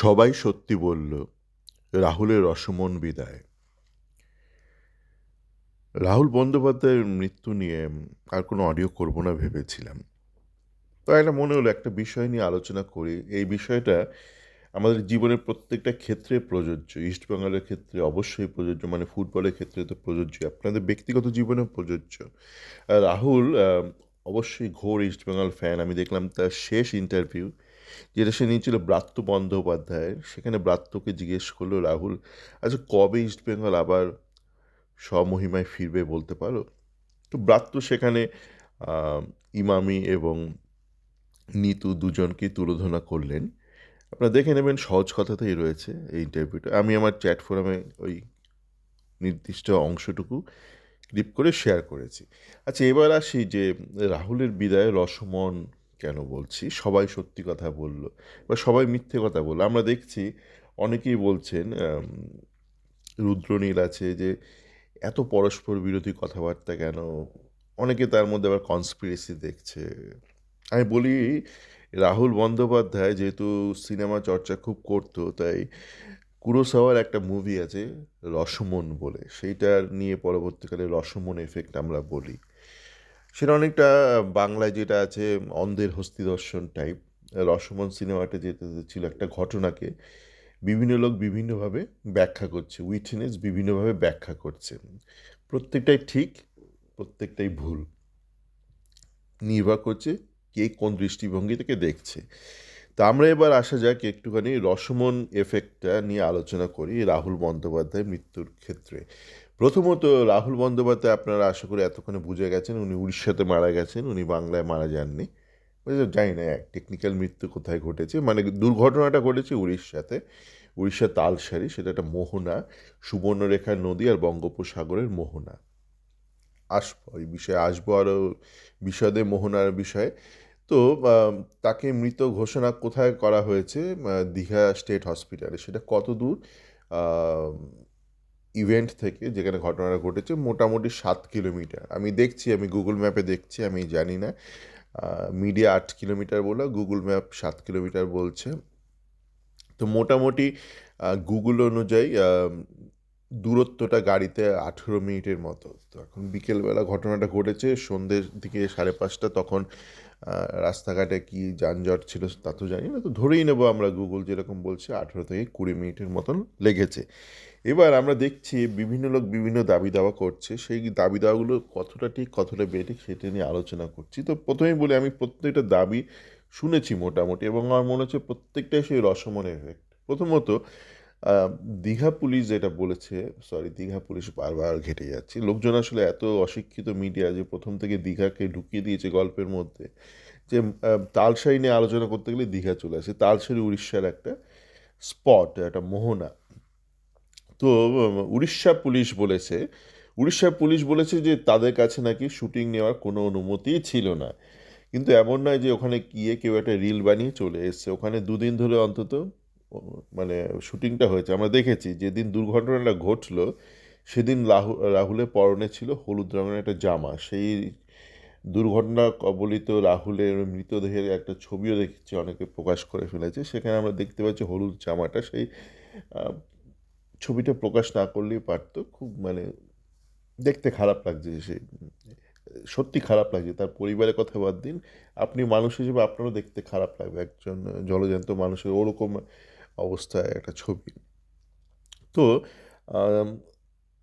সবাই সত্যি বলল, রাহুলের রসমন বিদায়। রাহুল বন্দ্যোপাধ্যায়ের মৃত্যু নিয়ে আর কোনো অডিও করব না ভেবেছিলাম। তো একটা মনে হলো একটা বিষয় নিয়ে আলোচনা করি। এই বিষয়টা আমাদের জীবনের প্রত্যেকটা ক্ষেত্রে প্রযোজ্য। ইস্টবেঙ্গলের ক্ষেত্রে অবশ্যই প্রযোজ্য, মানে ফুটবলের ক্ষেত্রে তো প্রযোজ্য, আপনাদের ব্যক্তিগত জীবনেও প্রযোজ্য। রাহুল অবশ্যই ঘোর ইস্টবেঙ্গল ফ্যান। আমি দেখলাম তার শেষ ইন্টারভিউ, যেটা সে নিয়েছিল ব্রাত্য বন্দ্যোপাধ্যায়ের। সেখানে ব্রাত্যকে জিজ্ঞেস করলো, রাহুল, আচ্ছা কবে ইস্টবেঙ্গল আবার স্বমহিমায় ফিরবে বলতে পারো? তো ব্রাত্য সেখানে আহ, ইমামি এবং নিতু দুজনকেই তুলোধনা করলেন। আপনারা দেখে নেবেন, সহজ কথাতেই রয়েছে এই ইন্টারভিউটা। আমি আমার চ্যাট ফোরামে ওই নির্দিষ্ট অংশটুকু ক্লিপ করে শেয়ার করেছি। আচ্ছা, এবার আসি যে রাহুলের বিদায়ে রসমন কেন বলছি। সবাই সত্যি কথা বলল বা সবাই মিথ্যে কথা বলল। আমরা দেখছি অনেকেই বলছেন, রুদ্রনীল আছে যে এত পরস্পর বিরোধী কথাবার্তা কেন। অনেকে তার মধ্যে আবার কনস্পিরেসি দেখছে। আমি বলি, রাহুল বন্দ্যোপাধ্যায় যেহেতু সিনেমা চর্চা খুব করতো, তাই কুরোসাওয়ার একটা মুভি আছে রসমন বলে, সেইটা নিয়ে পরবর্তীকালে রসমন এফেক্ট আমরা বলি। সেটা অনেকটা বাংলায় যেটা আছে অন্ধের হস্তিদর্শন টাইপ। রসমন সিনেমাটা যেতে ছিল একটা ঘটনাকে বিভিন্ন লোক বিভিন্নভাবে ব্যাখ্যা করছে, উইটনেস বিভিন্নভাবে ব্যাখ্যা করছে। প্রত্যেকটাই ঠিক, প্রত্যেকটাই ভুল, নির্ভর করছে কে কোন দৃষ্টিভঙ্গি থেকে দেখছে। তা আমরা এবার আসা যাক একটুখানি রসমন এফেক্টটা নিয়ে আলোচনা করি রাহুল বন্দ্যোপাধ্যায়ের মৃত্যুর ক্ষেত্রে। প্রথমত, রাহুল বন্দ্যোপাধ্যায় আপনারা আশা করি এতক্ষণে বুঝে গেছেন উনি উড়িষ্যাতে মারা গেছেন, উনি বাংলায় মারা যাননি। জানি না টেকনিক্যাল মৃত্যু কোথায় ঘটেছে, মানে দুর্ঘটনাটা ঘটেছে উড়িষ্যাতে, উড়িষ্যার তালসারি। সেটা একটা মোহনা, সুবর্ণরেখা নদী আর বঙ্গোপসাগরের মোহনা। আসবো এই বিষয়ে, আসবো আরও বিশদে মোহনার বিষয়ে। তো আম, তাকে মৃত ঘোষণা কোথায় করা হয়েছে? দীঘা স্টেট হসপিটালে। সেটা কত দূর ইভেন্ট থেকে, যেখানে ঘটনাটা ঘটেছে? মোটামুটি 7 কিলোমিটার। আমি দেখছি, আমি গুগল ম্যাপে দেখছি, আমি জানি না। মিডিয়া 8 কিলোমিটার বলে, গুগল ম্যাপ 7 কিলোমিটার বলছে। তো মোটামুটি গুগল অনুযায়ী দূরত্বটা গাড়িতে 18 মিনিটের মতো। তো এখন বিকেলবেলা ঘটনাটা ঘটেছে, সন্ধ্যের দিকে 5:30, তখন রাস্তাঘাটে কি যানজট ছিল তা তো জানি না, তো ধরেই নেবো আমরা, গুগল যেরকম বলছে 18 থেকে 20 মিনিটের মতন লেগেছে। এবার আমরা দেখছি বিভিন্ন লোক বিভিন্ন দাবি দাওয়া করছে, সেই দাবি দাওয়াগুলো কতটা ঠিক কতটা বেঠিক সেটা নিয়ে আলোচনা করছি। তো প্রথমেই বলি, আমি প্রত্যেকটা দাবি শুনেছি মোটামুটি, এবং আমার মনে হচ্ছে প্রত্যেকটাই সেই রসমন এফেক্ট। প্রথমত, আহ, দীঘা পুলিশ যেটা বলেছে, সরি, দীঘা পুলিশ বারবার ঘেটে যাচ্ছে, লোকজন আসলে এত অশিক্ষিত মিডিয়া যে প্রথম থেকে দীঘাকে ঢুকিয়ে দিয়েছে গল্পের মধ্যে, যে তালসারি নিয়ে আলোচনা করতে গেলে দীঘা চলে আসে। তালসারি উড়িষ্যার একটা স্পট, একটা মোহনা। তো উড়িষ্যা পুলিশ বলেছে যে তাদের কাছে নাকি শুটিং নেওয়ার কোনো অনুমতিই ছিল না। কিন্তু এমন নয় যে ওখানে গিয়ে কেউ একটা রিল বানিয়ে চলে এসছে। ওখানে 2 দিন ধরে অন্তত মানে শুটিংটা হয়েছে। আমরা দেখেছি যেদিন দুর্ঘটনাটা ঘটলো, সেদিন রাহুলের পরনে ছিল হলুদ রঙের একটা জামা। সেই দুর্ঘটনা কবলিত রাহুলের মৃতদেহের একটা ছবিও দেখছি অনেকে প্রকাশ করে ফেলেছে। সেখানে আমরা দেখতে পাচ্ছি হলুদ জামাটা, সেই আহ, ছবিটা প্রকাশ না করলেই পারতো। খুব মানে দেখতে খারাপ লাগছে সে, সত্যি খারাপ লাগছে। তার পরিবারের কথা বাদ দিন, আপনি মানুষ হিসেবে আপনারও দেখতে খারাপ লাগবে একজন জলজ্যান্ত মানুষের ওরকম অবস্থায় একটা ছবি। তো আম,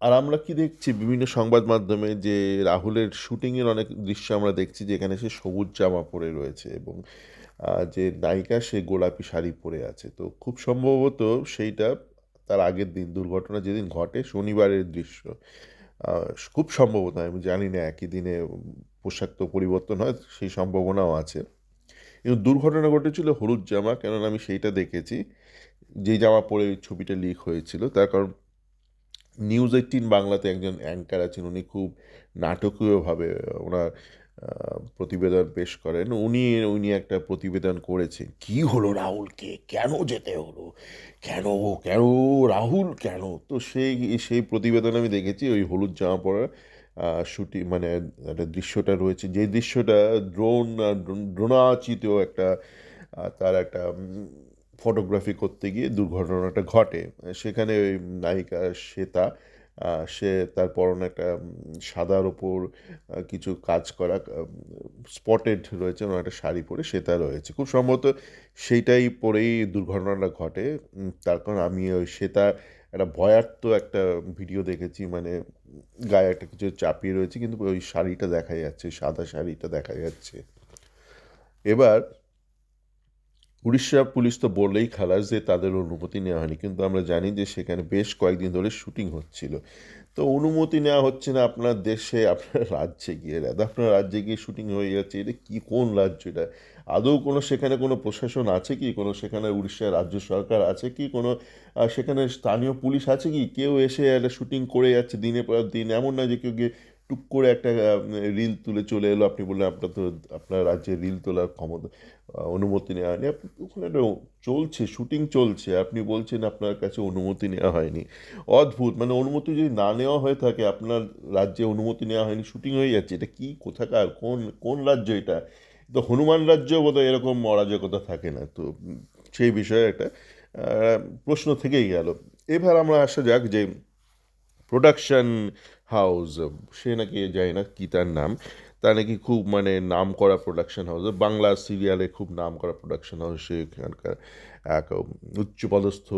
আর আমরা কি দেখছি বিভিন্ন সংবাদ মাধ্যমে, যে রাহুলের শুটিংয়ের অনেক দৃশ্য আমরা দেখছি যেখানে সে সবুজ জামা পরে রয়েছে, এবং যে নায়িকা সে গোলাপি শাড়ি পরে আছে। তো খুব সম্ভবত সেইটা তার আগের দিন, দুর্ঘটনা যেদিন ঘটে শনিবারের দৃশ্য। আহ, খুব সম্ভবত, আমি জানি না একই দিনে পোশাক তো পরিবর্তন হয়, সেই সম্ভাবনাও আছে। কিন্তু দুর্ঘটনা ঘটেছিল হলুদ জামা, কেননা আমি সেইটা দেখেছি, যেই জামা পরে ওই ছবিটা লিক হয়েছিল। তার কারণ নিউজ 18 বাংলাতে একজন অ্যাঙ্কার আছেন, উনি খুব নাটকীয়ভাবে ওনার প্রতিবেদন পেশ করেন। উনি উনি একটা প্রতিবেদন করেছেন, কি হলো রাহুলকে, কেন যেতে হলো, কেন, কেন রাহুল কেন। তো সেই সেই প্রতিবেদন আমি দেখেছি, ওই হলুদ জামা পরা শুটিং, মানে একটা দৃশ্যটা রয়েছে, যে দৃশ্যটা ড্রোনাচিত একটা, তার একটা ফটোগ্রাফি করতে গিয়ে দুর্ঘটনাটা ঘটে। সেখানে ওই নায়িকা শ্বেতা, সে তার পরনে একটা সাদার ওপর কিছু কাজ করা স্পটেড রয়েছে, ওনার একটা শাড়ি পরে শ্বেতা রয়েছে। খুব সম্ভবত সেইটাই পরেই দুর্ঘটনাটা ঘটে। তার কারণ আমি ওই শ্বেতা একটা ভয়ার্ত একটা ভিডিও দেখেছি, মানে গায়ে একটা কিছু চাপিয়ে রয়েছে কিন্তু ওই শাড়িটা দেখা যাচ্ছে, সাদা শাড়িটা দেখা যাচ্ছে। এবার উড়িষ্যা পুলিশ তো বললেই খালাস যে তাদের অনুমতি নেওয়া হয়নি, কিন্তু আমরা জানি যে সেখানে বেশ কয়েকদিন ধরে শুটিং হচ্ছিল। তো অনুমতি নেওয়া হচ্ছে না আপনার দেশে, আপনার রাজ্যে গিয়ে, দাদা আপনার রাজ্যে গিয়ে শুটিং হয়ে যাচ্ছে, এটা কি, কোন রাজ্য এটা? আদৌ কোনো সেখানে কোনো প্রশাসন আছে কি? কোনো সেখানে উড়িষ্যার রাজ্য সরকার আছে কি? কোনো সেখানে স্থানীয় পুলিশ আছে কি? কেউ এসে একটা শুটিং করে যাচ্ছে দিনের পর দিন, এমন নয় যে কেউ গিয়ে টুক করে একটা রিল তুলে চলে এলো, আপনি বললেন আপনার তো আপনার রাজ্যে রিল তোলার ক্ষমতা অনুমতি নেওয়া হয়নি। ওখানে একটা চলছে, শুটিং চলছে, আপনি বলছেন আপনার কাছে অনুমতি নেওয়া হয়নি। অদ্ভুত, মানে অনুমতি যদি না নেওয়া হয়ে থাকে, আপনার রাজ্যে অনুমতি নেওয়া হয়নি, শুটিং হয়ে যাচ্ছে, এটা কি, কোথাকার, কোন কোন রাজ্য এটা? তো হনুমান রাজ্য বোধহয় এরকম অরাজকতা থাকে না। তো সেই বিষয়ে একটা প্রশ্ন থেকেই গেল। এবার আমরা আসা যাক যে প্রোডাকশন হাউস, সে নাকি যায় না কি তার নাম, তা নাকি খুব মানে নাম করা প্রোডাকশন হাউস, বাংলা সিরিয়ালে খুব নাম করা প্রোডাকশন হাউস, সেখানকার এক উচ্চপদস্থ,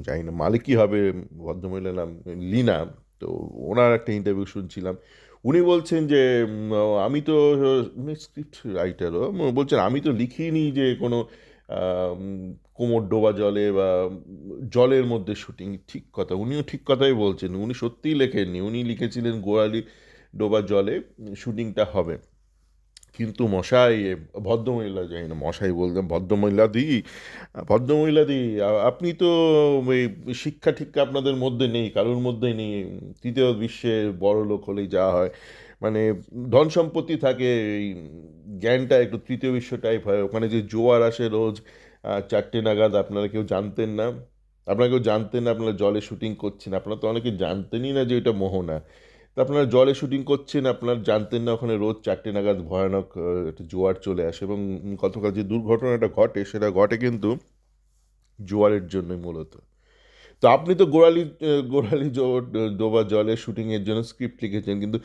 জানি না মালিকই হবে ভদ্রমহিলার নাম লীনা। তো ওনার একটা ইন্টারভিউ শুনছিলাম, উনি বলছেন যে আমি তো, উনি স্ক্রিপ্ট রাইটারও, বলছেন আমি তো লিখিনি যে কোনো আম, কোমর ডোবা জলে বা জলের মধ্যে শুটিং। ঠিক কথা, উনিও ঠিক কথাই বলছেন, উনি সত্যিই লেখেননি, উনি লিখেছিলেন গোয়ালি ডোবা জলে শুটিংটা হবে। কিন্তু মশাই, ভদ্রমহিলা, যাই না মশাই বলতেন, ভদ্রমহিলা দি, আপনি তো ওই শিক্ষা টিক্ষা আপনাদের মধ্যে নেই, কারোর মধ্যে নেই। তৃতীয় বিশ্বের বড় লোক হলেই যা হয়, মানে ধন সম্পত্তি থাকে, এই জ্ঞানটা একটু তৃতীয় বিশ্ব টাইপ হয়। ওখানে যে জোয়ার আসে রোজ 4টে নাগাদ, আপনারা কেউ জানতেন না? আপনারা কেউ জানতেন না আপনারা জলে শুটিং করছেন? আপনারা তো অনেকে জানতেনই না যে ওইটা মোহনা। তা আপনারা জলে শুটিং করছেন, আপনারা জানতেন না ওখানে রোজ 4টে নাগাদ ভয়ানক একটা জোয়ার চলে আসে, এবং গতকাল যে দুর্ঘটনাটা ঘটে সেটা ঘটে কিন্তু জোয়ারের জন্যই মূলত। তো আপনি তো ডোবা জলের শুটিংয়ের জন্য স্ক্রিপ্ট লিখেছেন, কিন্তু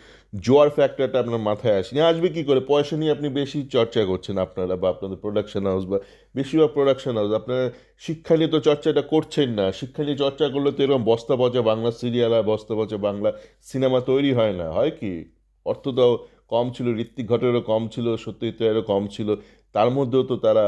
জোয়ার ফ্যাক্টরটা আপনার মাথায় আসেনি। আসবে কি করে? পয়সা নিয়ে আপনি বেশি চর্চা করছেন আপনারা, বা আপনাদের প্রোডাকশন হাউস, বা বেশিরভাগ প্রোডাকশন হাউস আপনারা শিক্ষা নিয়ে তো চর্চাটা করছেন না। শিক্ষা নিয়ে চর্চা করলে তো এরকম বস্তা পচা বাংলা সিরিয়াল আর বস্তা পচা বাংলা সিনেমা তৈরি হয় না, হয় কি? অর্থ তো কম ছিল, ঋত্বিক ঘটকেরও কম ছিল, সত্যজিৎ রায়েরও কম ছিল, তার মধ্যেও তো তারা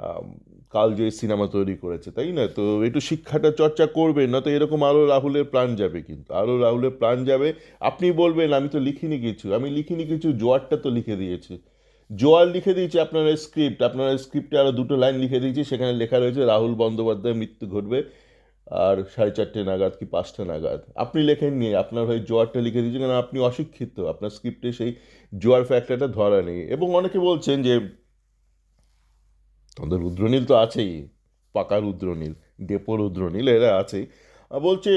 আম, কালজয়ী সিনেমা তৈরি করেছে, তাই না? তো একটু শিক্ষাটা চর্চা করবেন, না তো এরকম আরও রাহুলের প্রাণ যাবে, কিন্তু আরও রাহুলের প্রাণ যাবে। আপনি বলবেন আমি তো লিখিনি কিছু, আমি লিখিনি কিছু, জোয়ারটা তো লিখে দিয়েছি। জোয়ার লিখে দিয়েছি আপনার স্ক্রিপ্টে আরও দুটো লাইন লিখে দিয়েছি, সেখানে লেখা রয়েছে রাহুল বন্দ্যোপাধ্যায়ের মৃত্যু ঘটবে আর 4:30 নাগাদ কি 5টা নাগাদ। আপনি লেখেননি, আপনার হয়ে জোয়ারটা লিখে দিয়েছেন, কারণ আপনি অশিক্ষিত, আপনার স্ক্রিপ্টে সেই জোয়ার ফ্যাক্টরটা ধরা নেই। এবং অনেকে বলছেন যে আমাদের রুদ্রনীল তো আছেই, পাকা রুদ্রনীল, ডেপো রুদ্রনীল, এরা আছেই। বলছে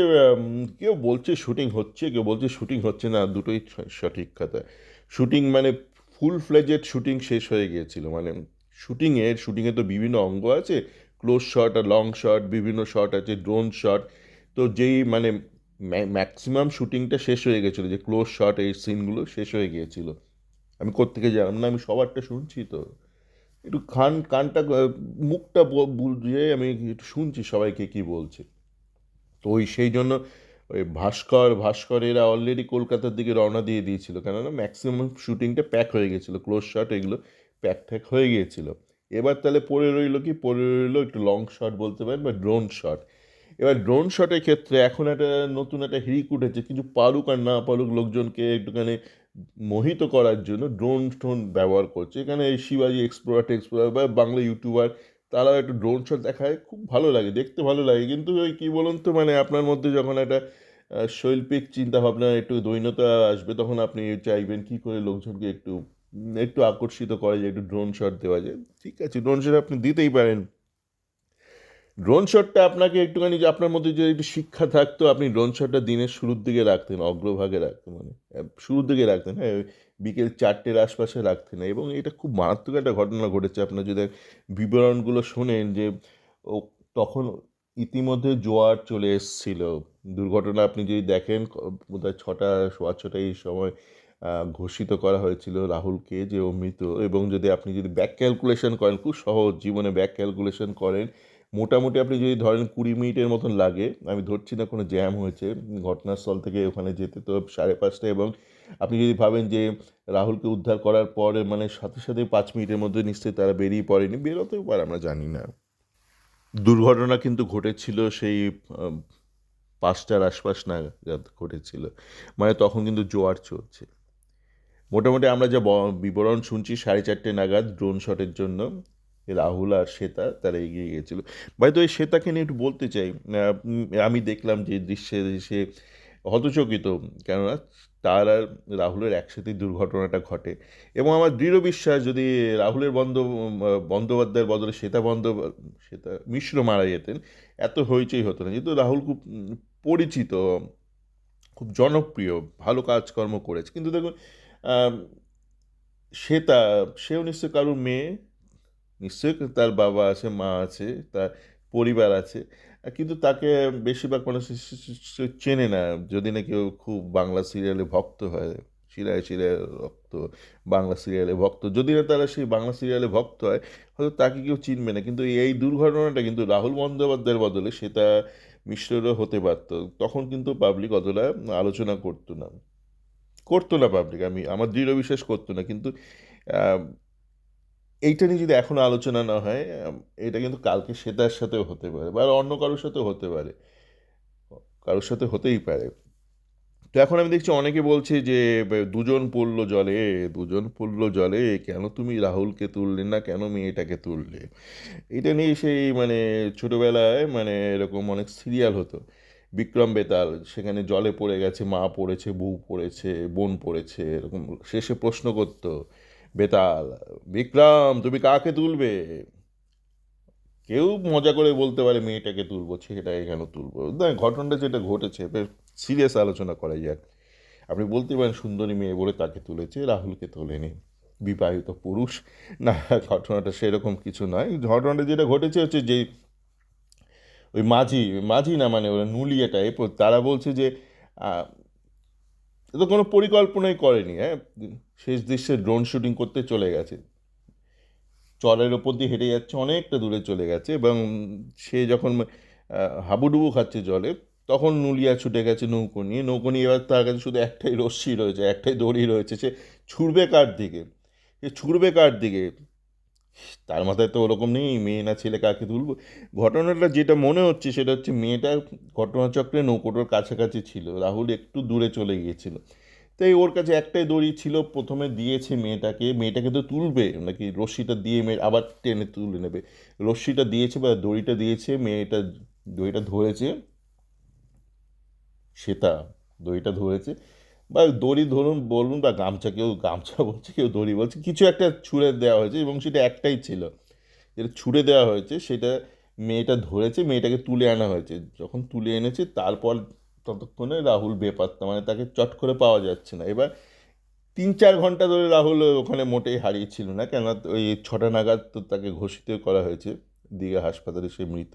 কেউ বলছে শুটিং হচ্ছে, কেউ বলছে শুটিং হচ্ছে না, দুটোই সঠিক কথা। শুটিং মানে ফুল ফ্লেজেড শুটিং শেষ হয়ে গিয়েছিল, মানে শুটিংয়ে তো বিভিন্ন অঙ্গ আছে, ক্লোজ শট আর লং শট, বিভিন্ন শট আছে, ড্রোন শট। তো যেই মানে ম্যাক্সিমাম শুটিংটা শেষ হয়ে গেছিলো, যে ক্লোজ শট এই সিনগুলো শেষ হয়ে গিয়েছিল। আমি কোত্থেকে জানলাম না, আমি সবারটা শুনছি তো, একটু কানটা মুখটা বুঝে আমি একটু শুনছি সবাইকে কি বলছে। তো ওই সেই জন্য ওই ভাস্কর এরা অলরেডি কলকাতার দিকে রওনা দিয়ে দিয়েছিল, কেননা ম্যাক্সিমাম শুটিংটা প্যাক হয়ে গেছিলো, ক্লোজ শট এগুলো প্যাক ট্যাক হয়ে গিয়েছিল। এবার তাহলে পড়ে রইলো একটু লং শট বলতে পারেন, বা ড্রোন শট। এবার ড্রোন শটের ক্ষেত্রে এখন একটা নতুন একটা হিড়িক উঠেছে, কিছু পারুক আর না পারুক লোকজনকে একটুখানি মোহিত করার জন্য ড্রোন টোন ব্যবহার করছে। এখানে এই শিবাজি এক্সপ্লোরার বা বাংলা ইউটিউবার, তারাও একটু ড্রোন শট দেখায়, খুব ভালো লাগে, দেখতে ভালো লাগে। কিন্তু ওই কী বলুন তো, মানে আপনার মধ্যে যখন একটা শৈল্পিক চিন্তাভাবনা, একটু দৈন্যতা আসবে, তখন আপনি চাইবেন কী করে লোকজনকে একটু একটু আকর্ষিত করা যায়, একটু ড্রোন শট দেওয়া যায়। ঠিক আছে, ড্রোন শট আপনি দিতেই পারেন। ড্রোন শটটা আপনাকে একটুখানি, যে আপনার মধ্যে যদি একটু শিক্ষা থাকতো, আপনি ড্রোন শটটা দিনের শুরুর দিকে রাখতেন, অগ্রভাগে রাখতেন, মানে শুরুর দিকে রাখতেন, হ্যাঁ, ওই বিকেল 4টের আশপাশে রাখতেন। এবং এটা খুব মারাত্মক একটা ঘটনা ঘটেছে, আপনার যদি বিবরণগুলো শোনেন, যে ও তখন ইতিমধ্যে জোয়ার চলে এসেছিল। দুর্ঘটনা আপনি যদি দেখেন বোধহয় 6টা, সোয়া 6টা এই সময় ঘোষিত করা হয়েছিল রাহুলকে যে ও মৃত। এবং আপনি যদি ব্যাক ক্যালকুলেশন করেন, খুব সহজ, জীবনে ব্যাক ক্যালকুলেশন করেন, মোটামুটি আপনি যদি ধরেন 20 মিনিটের মতন লাগে, আমি ধরছি না কোনো জ্যাম হয়েছে ঘটনাস্থল থেকে ওখানে যেতে, তো 5:30। এবং আপনি যদি ভাবেন যে রাহুলকে উদ্ধার করার পরে মানে সাথে সাথে 5 মিনিটের মধ্যে নিশ্চয়ই তারা বেরিয়ে পড়েনি, বেরোতেও পারে, আমরা জানি না। দুর্ঘটনা কিন্তু ঘটেছিল সেই 5টার আশপাশ নাগাদ ঘটেছিল, মানে তখন কিন্তু জোয়ার চলছে। মোটামুটি আমরা যা বিবরণ শুনছি 4:30 নাগাদ ড্রোন শটের জন্য রাহুল আর শ্বেতা তারা এগিয়ে গিয়েছিল। ভাই, তো এই শ্বেতাকে নিয়ে একটু বলতে চাই। আমি দেখলাম যে দৃশ্যে সে হতচকিত, কেননা তার আর রাহুলের একসাথেই দুর্ঘটনাটা ঘটে। এবং আমার দৃঢ় বিশ্বাস, যদি রাহুলের বন্দ্যোপাধ্যায়ের বদলে শ্বেতা মিশ্র মারা যেতেন, এত হইচই হতো না। যেহেতু রাহুল খুব পরিচিত, খুব জনপ্রিয়, ভালো কাজকর্ম করেছে। কিন্তু দেখুন, আম, শ্বেতা, সেও নিশ্চয় কারোর মেয়ে, নিশ্চয়ই তার বাবা আছে, মা আছে, তার পরিবার আছে। কিন্তু তাকে বেশিরভাগ মানুষ সে চেনে না, যদি না কেউ খুব বাংলা সিরিয়ালে ভক্ত হয়, শিরায় শিরায় রক্ত, বাংলা সিরিয়ালে ভক্ত, যদি না তারা সেই বাংলা সিরিয়ালে ভক্ত হয়, হয়তো তাকে কেউ চিনবে না। কিন্তু এই দুর্ঘটনাটা কিন্তু রাহুল বন্দ্যোপাধ্যায়ের বদলে সেটা মিশ্রেরও হতে পারত, তখন কিন্তু পাবলিক অতটা আলোচনা করতো না পাবলিক, আমার দৃঢ় বিশ্বাস করতো না। কিন্তু এইটা নিয়ে যদি এখনো আলোচনা না হয়, এটা কিন্তু কালকে শ্বেতার সাথেও হতে পারে, বা অন্য কারোর সাথেও হতে পারে, কারোর সাথে হতেই পারে। তো এখন আমি দেখছি অনেকে বলছে যে দুজন পড়লো জলে, কেন তুমি রাহুলকে তুললে না, কেন মেয়েটাকে তুললে। এটা নিয়ে সেই মানে ছোটবেলায় মানে এরকম অনেক সিরিয়াল হতো, বিক্রম বেতাল, সেখানে জলে পড়ে গেছে, মা পড়েছে, বউ পড়েছে, বোন পড়েছে, এরকম শেষে প্রশ্ন করতো বেতাল, বিক্রম তুমি কাকে তুলবে। কেউ মজা করে বলতে পারে মেয়েটাকে তুলবো, ছেলেটাকে কেন তুলবো না, ঘটনাটা যেটা ঘটেছে সিরিয়াস আলোচনা করা যাক। আপনি বলতে পারেন সুন্দরী মেয়ে বলে তাকে তুলেছে, রাহুলকে তোলেনি, বিবাহিত পুরুষ। না, ঘটনাটা সেরকম কিছু নয়। ঘটনাটা যেটা ঘটেছে হচ্ছে যে ওই মাঝি, মাঝি না মানে ওরা নুলিয়া টাইপ, তারা বলছে যে আহ, এ তো কোনো পরিকল্পনাই করেনি। হ্যাঁ, শেষ দৃশ্যে ড্রোন শুটিং করতে চলে গেছে, চরের ওপর দিয়ে হেঁটে যাচ্ছে, অনেকটা দূরে চলে গেছে, এবং সে যখন হাবুডুবু খাচ্ছে জলে, তখন নুলিয়া ছুটে গেছে নৌকো নিয়ে। এবার তার কাছে শুধু একটাই রশ্মি রয়েছে, একটাই দড়ি রয়েছে, সে ছুড়বে কার দিকে, তার মাথায় তো ওরকম নেই মেয়ে না ছেলে কাকে তুলবো। ঘটনাটা যেটা মনে হচ্ছে সেটা হচ্ছে মেয়েটা ঘটনাচক্রে নৌকোটার কাছাকাছি ছিল, রাহুল একটু দূরে চলে গিয়েছিল, তাই ওর কাছে একটাই দড়ি ছিল, প্রথমে দিয়েছে মেয়েটাকে তো তুলবে নাকি, রশ্মিটা দিয়ে মেয়ে আবার টেনে তুলে নেবে, রশ্মিটা দিয়েছে বা দড়িটা দিয়েছে, মেয়েটা দড়িটা ধরেছে, সেটা দড়িটা ধরেছে, বা দড়ি ধরুন বলুন, বা গামছা, কেউ গামছা বলছে, কেউ দড়ি বলছে, কিছু একটা ছুঁড়ে দেওয়া হয়েছে, এবং সেটা একটাই ছিল, যেটা ছুঁড়ে দেওয়া হয়েছে সেটা মেয়েটা ধরেছে, মেয়েটাকে তুলে আনা হয়েছে। যখন তুলে এনেছে তারপর ততক্ষণে রাহুল বেপাত্তা, মানে তাকে চট করে পাওয়া যাচ্ছে না। এবার 3-4 ঘন্টা ধরে রাহুল ওখানে মোটেই হারিয়েছিল না, কেননা ওই 6টা নাগাদ তো তাকে ঘোষিত করা হয়েছে দীঘা হাসপাতালে সে মৃত।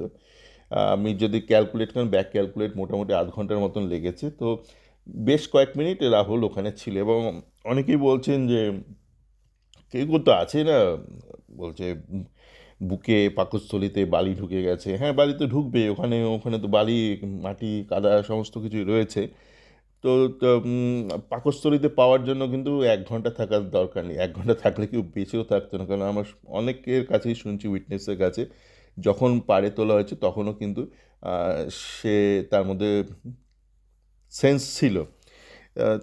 আমি যদি ক্যালকুলেট করেন, ব্যাক ক্যালকুলেট, মোটামুটি আধ ঘন্টার মতন লেগেছে। তো বেশ কয়েক মিনিট রাহুল ওখানে ছিল, এবং অনেকেই বলছেন যে কেউ কেউ তো আছে না, বলছে বুকে পাকস্থলীতে বালি ঢুকে গেছে। হ্যাঁ, বালি তো ঢুকবে, ওখানে ওখানে তো বালি, মাটি, কাদা সমস্ত কিছুই রয়েছে। তো তো, পাকস্থলীতে পাওয়ার জন্য কিন্তু 1 ঘন্টা থাকার দরকার নেই, 1 ঘন্টা থাকলে কেউ বেঁচেও থাকতো না, কারণ আমার অনেকের কাছেই শুনছি, উইটনেসের কাছে, যখন পাড়ে তোলা হয়েছে তখনও কিন্তু আহ, সে তার মধ্যে সেন্স ছিল। আহ,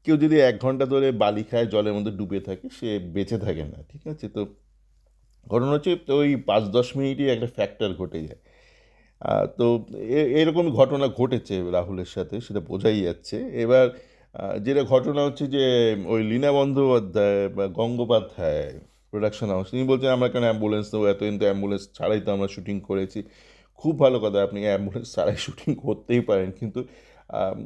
কেউ যদি 1 ঘন্টা ধরে বালি খায়, জলের মধ্যে ডুবে থাকে, সে বেঁচে থাকে না, ঠিক আছে। তো ঘটনা হচ্ছে তো ওই 5-10 মিনিটই একটা ফ্যাক্টর ঘটে যায়। তো এরকম ঘটনা ঘটেছে রাহুলের সাথে, সেটা বোঝাই যাচ্ছে। এবার যেটা ঘটনা হচ্ছে যে ওই লীনা বন্দ্যোপাধ্যায় বা গঙ্গোপাধ্যায় প্রোডাকশন হাউস, তিনি বলছেন আমরা কেন অ্যাম্বুলেন্স দেবো, এত কিন্তু অ্যাম্বুলেন্স ছাড়াই তো আমরা শুটিং করেছি। খুব ভালো কথা, আপনি অ্যাম্বুলেন্স ছাড়াই শুটিং করতেই পারেন, কিন্তু আম,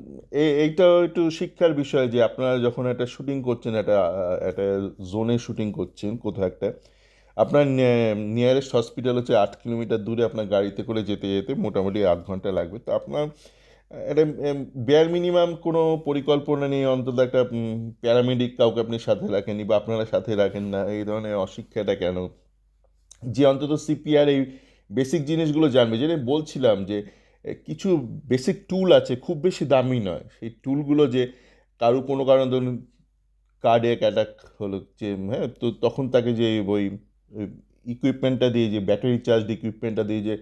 এইটাও একটু শিক্ষার বিষয় যে আপনারা যখন একটা শুটিং করছেন, একটা জোনে শুটিং করছেন কোথাও একটা, আপনার নিয়ারেস্ট হসপিটাল হচ্ছে 8 কিলোমিটার দূরে, আপনার গাড়িতে করে যেতে যেতে মোটামুটি 8 ঘন্টা লাগবে। তো আপনার একটা বেয়ার মিনিমাম কোনো পরিকল্পনা নেই, অন্তত একটা প্যারামেডিক কাউকে আপনি সাথে রাখেননি বা আপনারা সাথে রাখেন না, এই ধরনের অশিক্ষাটা কেন? যে অন্তত সিপিআর এই বেসিক জিনিসগুলো জানবে। যেটা বলছিলাম যে কিছু বেসিক টুল আছে, খুব বেশি দামি নয়, সেই টুলগুলো যে কারো কোনো কারণে ধরুন কার্ডিয়াক অ্যাটাক হলো, যে হ্যাঁ, তো তখন তাকে যে ওই ইকুইপমেন্টটা দিয়ে, যে ব্যাটারি চার্জড ইকুইপমেন্টটা দিয়ে যে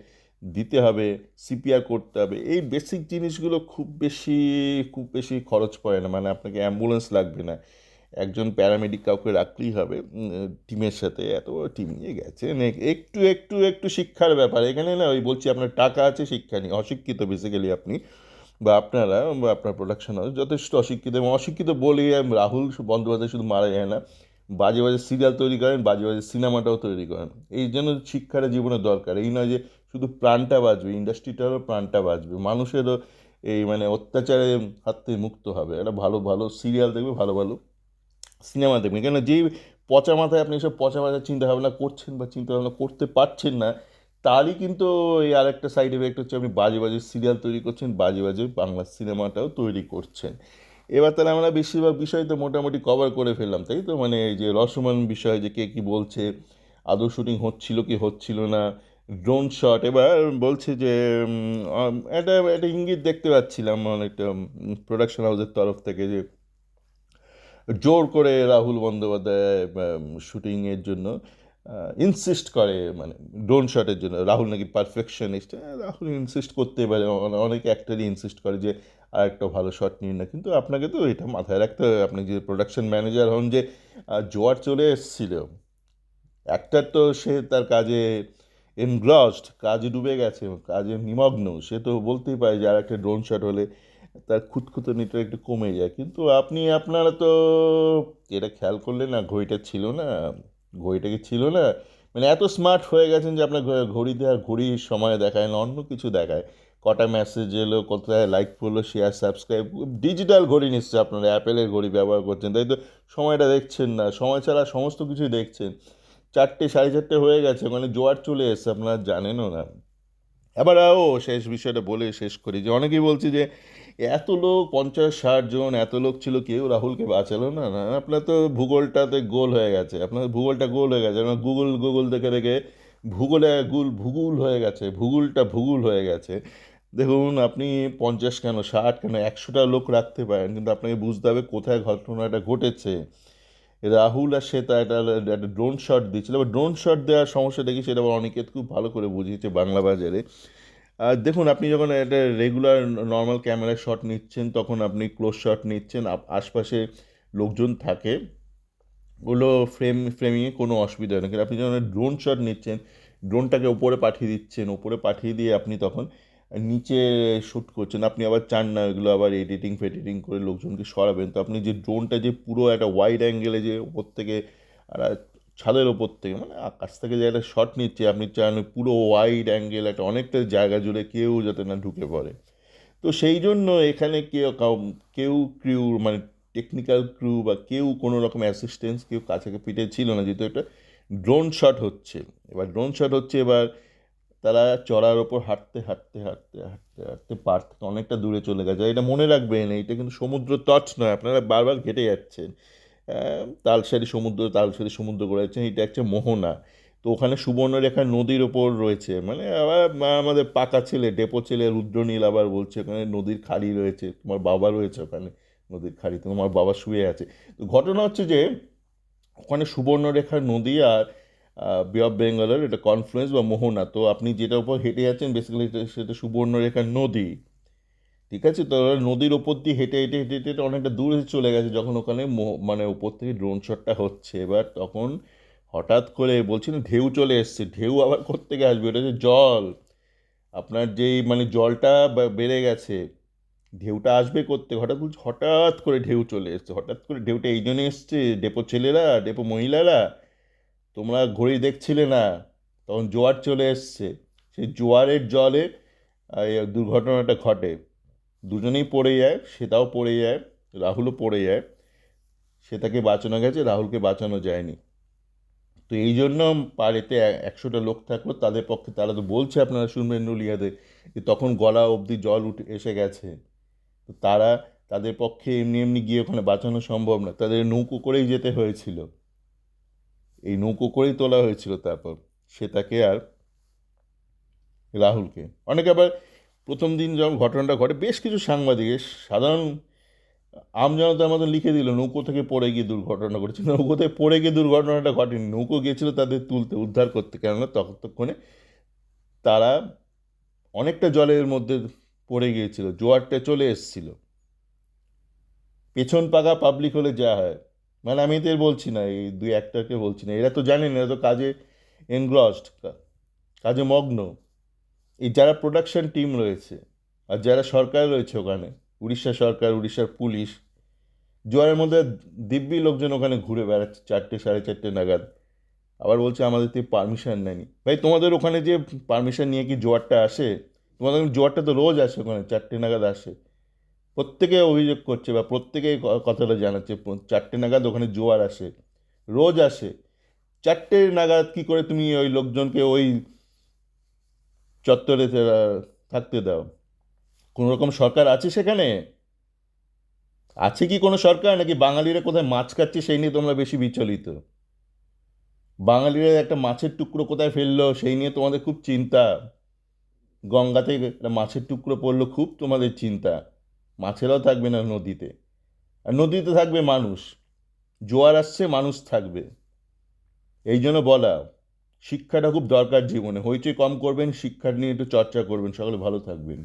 দিতে হবে, সিপিআর করতে হবে, এই বেসিক জিনিসগুলো খুব বেশি খরচ পড়ে না, মানে আপনাকে অ্যাম্বুলেন্স লাগবে না, একজন প্যারামেডিক কাউকে রাখলেই হবে টিমের সাথে। এত বড় টিম নিয়ে গেছেন, একটু একটু একটু শিক্ষার ব্যাপার এখানে না। ওই বলছি, আপনার টাকা আছে, শিক্ষা নেই, অশিক্ষিত বেসিক্যালি আপনি, বা আপনারা বা আপনার প্রোডাকশন হাউস যথেষ্ট অশিক্ষিত। এবং অশিক্ষিত বলেই রাহুল বন্দ্যোপাধ্যায় শুধু মারা যায় না, বাজে বাজে সিরিয়াল তৈরি করেন, বাজে বাজে সিনেমাটাও তৈরি করেন। এই জন্য শিক্ষাটা জীবনে দরকার। এই নয় যে শুধু প্রাণটা বাঁচবে, ইন্ডাস্ট্রিটারও প্রাণটা বাঁচবে, মানুষেরও এই মানে অত্যাচারের হাত থেকে মুক্ত হবে। একটা ভালো ভালো সিরিয়াল দেখবে, ভালো ভালো সিনেমা দেখবেন। কেন, যেই পচা মাথায় আপনি এসব পচা মাথায় চিন্তাভাবনা করছেন বা চিন্তাভাবনা করতে পারছেন না, তারই কিন্তু এই আরেকটা সাইড এফেক্ট হচ্ছে, আপনি বাজে বাজে সিরিয়াল তৈরি করছেন, বাজে বাজে বাংলা সিনেমাটাও তৈরি করছেন। এবার তাহলে আমরা বেশিরভাগ বিষয় তো মোটামুটি কভার করে ফেললাম, তাই তো? মানে এই যে রসমান বিষয়, যে কে কী বলছে, আদৌ শুটিং হচ্ছিল কি হচ্ছিল না, ড্রোন শট। এবার বলছে যে একটা একটা ইঙ্গিত দেখতে পাচ্ছিলাম অনেকটা প্রোডাকশন হাউসের তরফ থেকে, যে জোর করে রাহুল বন্দ্যোপাধ্যায় শুটিংয়ের জন্য ইনসিস্ট করে, মানে ড্রোন শটের জন্য। রাহুল নাকি পারফেকশনিস্ট, রাহুল ইনসিস্ট করতে পারে, অনেক অ্যাক্টরই ইনসিস্ট করে যে আর একটা ভালো শট নিন না। কিন্তু আপনাকে তো এটা মাথায় রাখতে হবে, আপনি যে প্রোডাকশন ম্যানেজার হন, যে জোয়ার চলে এসেছিল, অ্যাক্টর তো সে তার কাজে এনগ্রসড, কাজে ডুবে গেছে, কাজে নিমগ্ন, সে তো বলতেই পারে যে আর একটা ড্রোন শট হলে তার খুঁতখুঁতনিটা একটু কমে যায়। কিন্তু আপনারা তো এটা খেয়াল করলেন না, ঘড়িটা ছিল না, ঘড়িটা কি ছিল না? মানে এত স্মার্ট হয়ে গেছেন যে আপনার ঘড়িতে আর ঘড়ির সময় দেখায় না, অন্য কিছু দেখায়, কটা মেসেজ এলো, কোথায় লাইক পড়লো, শেয়ার, সাবস্ক্রাইব। ডিজিটাল ঘড়ি নিশ্চয় আপনারা অ্যাপেলের ঘড়ি ব্যবহার করছেন, তাই তো? সময়টা দেখছেন না, সময় ছাড়া সমস্ত কিছুই দেখছেন। 4টে, 4:30 হয়ে গেছে, মানে জোয়ার চলে এসছে, আপনারা জানেনও না। এবার শেষ বিষয়টা বলে শেষ করি, যে অনেকেই বলছে যে এত লোক, 50-60 জন, এত লোক ছিল, কেউ রাহুলকে বাঁচালো না। না, আপনার তো ভূগোলটাতে গোল হয়ে গেছে, আপনার ভূগোলটা গোল হয়ে গেছে, আপনার গুগল গুগল দেখে দেখে ভূগোলে ভূগোল হয়ে গেছে, ভূগোল হয়ে গেছে। দেখুন, আপনি 50 কেন, 60 কেন, 100টা লোক রাখতে পারেন, কিন্তু আপনাকে বুঝতে হবে কোথায় ঘটনাটা ঘটেছে। রাহুল আর শ্বেতা একটা ড্রোন শট দিচ্ছিল, বা ড্রোন শট দেওয়ার সমস্যা দেখি, সেটা আবার অনিকেত খুব ভালো করে বুঝিয়েছে বাংলা বাজারে। আর দেখুন, আপনি যখন একটা রেগুলার নর্মাল ক্যামেরায় শট নিচ্ছেন, তখন আপনি ক্লোজ শট নিচ্ছেন, আশপাশে লোকজন থাকে, ওগুলো ফ্রেমিংয়ে কোনো অসুবিধা হয় না। কিন্তু আপনি যখন ড্রোন শট নিচ্ছেন, ড্রোনটাকে ওপরে পাঠিয়ে দিচ্ছেন, ওপরে পাঠিয়ে দিয়ে আপনি তখন নিচে শ্যুট করছেন, আপনি আবার চান না এগুলো আবার এডিটিং ফেডিটিং করে লোকজনকে সরাবেন, তো আপনি যে ড্রোনটা যে পুরো একটা ওয়াইড অ্যাঙ্গেলে, যে ওপর থেকে আর ছাদের ওপর থেকে, মানে আকাশ থেকে যে একটা শট নিচ্ছে, আপনি চান ওই পুরো ওয়াইড অ্যাঙ্গেল, একটা অনেকটা জায়গা জুড়ে কেউ যাতে না ঢুকে পড়ে। তো সেই জন্য এখানে কেউ ক্রিউ, মানে টেকনিক্যাল ক্রু বা কেউ কোনো রকম অ্যাসিস্ট্যান্স কেউ কাছে পিঠে ছিল না, যেহেতু একটা ড্রোন শট হচ্ছে। এবার ড্রোন শট হচ্ছে, এবার তারা চড়ার ওপর হাঁটতে হাঁটতে হাঁটতে হাঁটতে হাঁটতে পার থেকে অনেকটা দূরে চলে গেছে। এটা মনে রাখবেন, এইটা কিন্তু সমুদ্র তট নয়, আপনারা বারবার ঘেটে যাচ্ছেন। তালসারি সমুদ্র করে যাচ্ছেন, এটা হচ্ছে মোহনা। তো ওখানে সুবর্ণরেখা নদীর ওপর রয়েছে, মানে আবার আমাদের পাকা ছেলে, ডেপো ছেলে রুদ্রনীল আবার বলছে ওখানে নদীর খাড়ি রয়েছে, তোমার বাবা রয়েছে ওখানে নদীর খাড়ি, তোমার বাবা শুয়ে আছে। তো ঘটনা হচ্ছে যে ওখানে সুবর্ণরেখা নদী আর বে অফ বেঙ্গলের এটা কনফ্লুয়েন্স বা মোহনা। তো আপনি যেটার উপর হেঁটে যাচ্ছেন বেসিক্যালি সেটা সুবর্ণরেখার নদী। ঠিক আছে, তো ওরা নদীর ওপর দিয়ে হেঁটে হেঁটে হেঁটে হেঁটে হেঁটে অনেকটা দূরে চলে গেছে, যখন ওখানে মানে ওপর থেকে ড্রোন শটটা হচ্ছে। এবার তখন হঠাৎ করে বলছি না, ঢেউ চলে এসছে। ঢেউ আবার কোত্থেকে আসবে? ওটা যে জল, আপনার যেই মানে জলটা বেড়ে গেছে, ঢেউটা আসবে কোত্থেকে? হঠাৎ বলছি, হঠাৎ করে ঢেউ চলে এসছে। হঠাৎ করে ঢেউটা এই জন্য এসছে, ডেপো ছেলেরা, ডেপো মহিলারা, তোমরা ঘড়ি দেখছিলে না, তখন জোয়ার চলে এসছে। সেই জোয়ারের জলে এই দুর্ঘটনাটা ঘটে, দুজনেই পড়ে যায়, শ্বেতাও পড়ে যায়, রাহুলও পড়ে যায়। শ্বেতাকে বাঁচানো গেছে, রাহুলকে বাঁচানো যায়নি। তো এই জন্য পাড়েতে 100টা লোক থাকলো, তাদের পক্ষে, তারা তো বলছে, আপনারা শুনবেন নুলিয়াতে, যে তখন গলা অবধি জল উঠে এসে গেছে। তো তাদের পক্ষে এমনি এমনি গিয়ে ওখানে বাঁচানো সম্ভব না, তাদের নৌকো করেই যেতে হয়েছিল। এই নৌকো করেই তোলা হয়েছিল তারপর শ্বেতাকে আর রাহুলকে। অনেকে আবার প্রথম দিন যখন ঘটনাটা ঘটে, বেশ কিছু সাংবাদিক, সাধারণ আমজনতার মতন লিখে দিল নৌকো থেকে পড়ে গিয়ে দুর্ঘটনা ঘটেছে। নৌকো থেকে পড়ে গিয়ে দুর্ঘটনাটা ঘটেনি, নৌকো গিয়েছিল তাদের তুলতে, উদ্ধার করতে, কেননা ততক্ষণে তারা অনেকটা জলের মধ্যে পড়ে গিয়েছিল, জোয়ারটা চলে এসেছিল। পেছন পাকা পাবলিক হলে যা হয়, মানে আমি এদের বলছি না, এই দুই একটাকে বলছি না, এরা তো জানেন, এরা তো কাজে এনগ্রসড, কাজে মগ্ন। এই যারা প্রোডাকশন টিম রয়েছে আর যারা সরকার রয়েছে ওখানে, উড়িষ্যা সরকার, উড়িষ্যার পুলিশ, জোয়ারের মধ্যে দিব্যি লোকজন ওখানে ঘুরে বেড়াচ্ছে 4টে 4:30 নাগাদ, আবার বলছে আমাদের থেকে পারমিশন নেয়নি। ভাই, তোমাদের ওখানে যে পারমিশন নিয়ে কি জোয়ারটা আসে? তোমাদের জোয়ারটা তো রোজ আসে, ওখানে 4টে নাগাদ আসে। প্রত্যেকে অভিযোগ করছে বা প্রত্যেকে কথাটা জানাচ্ছে, 4টে নাগাদ ওখানে জোয়ার আসে, রোজ আসে। 4টে নাগাদ কি করে তুমি ওই লোকজনকে ওই চত্বরে থাকতে দাও? কোনো রকম সরকার আছে সেখানে? আছে কি কোনো সরকার, নাকি বাঙালিরা কোথায় মাছ খাচ্ছে সেই নিয়ে তোমরা বেশি বিচলিত? বাঙালিরা একটা মাছের টুকরো কোথায় ফেললো সেই নিয়ে তোমাদের খুব চিন্তা। গঙ্গাতে একটা মাছের টুকরো পড়লো, খুব তোমাদের চিন্তা। মাছেরাও থাকবে না নদীতে, আর নদীতে থাকবে মানুষ। জোয়ার আসছে, মানুষ থাকবে। এই জন্য বলা, শিক্ষাটা খুব দরকার জীবনে। হইচই কম করবেন, শিক্ষা নিয়ে একটু চর্চা করবেন, সকলে ভালো থাকবেন।